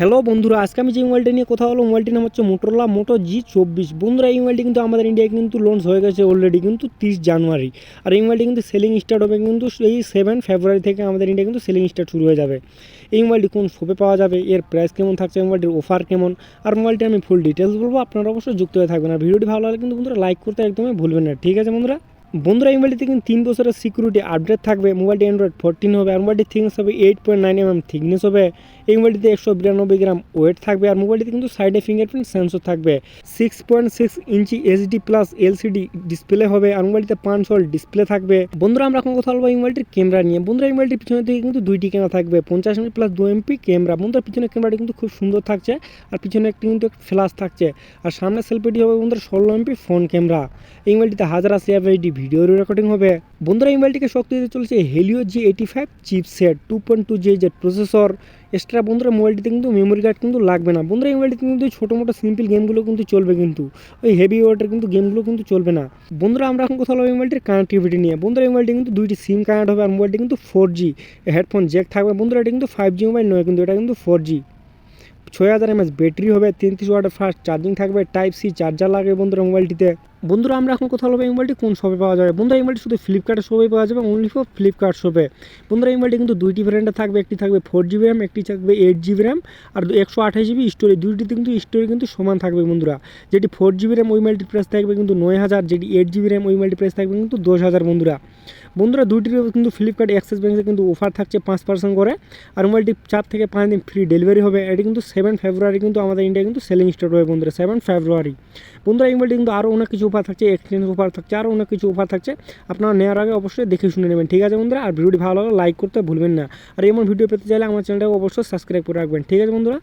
Hello বন্ধুরা, আজকে আমি যে মোবাইলটা নিয়ে কথা হলো, মোবাইলটির নাম হচ্ছে মোটোরোলা মোটো G24। বন্ধুরা, এই মোবাইলটি কিন্তু আমাদের ইন্ডিয়ায় কিন্তু লঞ্চ হয়ে গেছে অলরেডি কিন্তু 30 জানুয়ারি। আর এই মোবাইলটি কিন্তু সেলিং স্টার্ট হবে কিন্তু এই 7 ফেব্রুয়ারি থেকে আমাদের ইন্ডিয়া কিন্তু সেলিং স্টার্ট শুরু হয়ে যাবে। এই মোবাইলটি কোন শপে পাওয়া যাবে, এর প্রাইস কেমন থাকছে, মোবাইলটির অফার কেমন, আর মোবাইলটি আমি ফুল ডিটেলস বলবো। আপনারা অবশ্যই যুক্ত হয়ে থাকবেন। আর ভিডিওটি ভালো লাগলে কিন্তু বন্ধুরা লাইক করতে একদমই ভুলবেন না, ঠিক আছে বন্ধুরা। এই মোবাইলটিতে কিন্তু 3 বছরের সিকিউরিটি আপডেট থাকবে। মোবাইলটি অ্যান্ড্রয়েড 14 হবে। আর মোবাইলটি থিকনেস হবে 8.9 mm থিকনেস হবে। এই মোবাইলটিতে 192 গ্রাম ওয়েট থাকবে। আর মোবাইলটিতে কিন্তু সাইডে ফিঙ্গারপ্রিন্ট সেন্সর থাকবে। 6.6 ইঞ্চি এইচডি প্লাস এলসিডি ডিসপ্লে হবে। আর মোবাইলটিতে 5 ওয়াট ডিসপ্লে থাকবে। বন্ধুরা, আমরা এখন কথা বলবো এই মোবাইলটির ক্যামেরা নিয়ে। বন্ধুরা, এই মোবাইলটির পিছনে থেকে কিন্তু দুইটি ক্যামেরা থাকবে, 50 এমপি প্লাস 2 এমপি ক্যামেরা। বন্ধুরা, পিছনের ক্যামেরাটি কিন্তু খুব সুন্দর থাকছে। আর পিছনে একটি কিন্তু ফ্ল্যাশ থাকছে। আর সামনের সেলফিটি হবে বন্ধুরা 16 এমপি ফ্রন্ট ক্যামেরা। এই মোবাইলটিতে 1080 এইচডি ভিডিও রেকর্ডিং হবে। বন্ধুরা, এই মোবাইলটিকে শক্তি দিতে চলেছে Helio G85 chipset, 2.2 GHz processor. Extra বন্ধুরা মোবাইলটিতে কিন্তু মেমোরি কার্ড কিন্তু লাগবে না। বন্ধুরা, এই মোবাইলটিতে কিন্তু ছোটো মোটো সিম্পল গেমগুলো কিন্তু চলবে, কিন্তু ওই হেভি ওয়াটার কিন্তু গেমগুলো কিন্তু চলবে না। বন্ধুরা, আমরা এখন কথা বলবো এই মোবাইলটির কানেক্টিভিটি নিয়ে। বন্ধুরা, এই মোবাইলটি কিন্তু দুইটি সিম কানেক্ট হবে। আর মোবাইলটি কিন্তু 4G হেডফোন জ্যাক থাকবে। বন্ধুরা, এটা কিন্তু 5G মোবাইল নয়, কিন্তু এটা কিন্তু 4G। 6000 mAh ব্যাটারি হবে, 33 ওয়াটের ফাস্ট চার্জিং থাকবে, টাইপ সি চার্জার লাগবে বন্ধুরা মোবাইলটিতে। বন্ধুরা, আমরা এখন কথা বলবো এই মোবাইলটি কোন শপে পাওয়া যাবে। বন্ধুরা, এই মোবাইলটি শুধু ফ্লিপকার্টের শপে পাওয়া যাবে, অনলি ফর ফ্লিপকার্ট শপে। বন্ধুরা, এই মোবাইলটি কিন্তু দুইটি ভ্যারিয়েন্টে থাকবে, একটি থাকবে 4GB র্যাম, একটি থাকবে 8GB র্যাম, আর 128GB স্টোরেজ। দুইটিতে কিন্তু স্টোরেজ কিন্তু সমান থাকবে বন্ধুরা। যেটি 4GB র্যাম ওই মোবাইলটির প্রাইস থাকবে কিন্তু 9000, যেটি 8GB র্যাম ওই মোবাইলটির প্রাইস থাকবে কিন্তু 10000 বন্ধুরা। বন্ধুরা, দুইটির কিন্তু ফ্লিপকার্ট অ্যাক্সেস ব্যাংকে কিন্তু অফার থাকছে 5% করে। আর মোবাইলটি 4 থেকে 5 দিন ফ্রি ডেলিভারি হবে। এটি কিন্তু 7 ফেব্রুয়ারি কিন্তু আমাদের ইন্ডিয়ায় কিন্তু সেলিং স্টার্ট হবে বন্ধুরা, 7 ফেব্রুয়ারি। বন্ধুরা, এই মোবাইলটি কিন্তু আরও অনেক কিছু অফার থাকছে, এক্সচেঞ্জ অফার থাকছে, আরও অনেক কিছু অফার থাকছে। আপনারা নেওয়ার আগে অবশ্যই দেখে শুনে নেবেন, ঠিক আছে বন্ধুরা। আর ভিডিওটি ভালো লাগলে লাইক করতে ভুলবেন না। আর এমন ভিডিও পেতে চাইলে আমার চ্যানেলটাকে অবশ্যই সাবস্ক্রাইব করে রাখবেন, ঠিক আছে বন্ধুরা।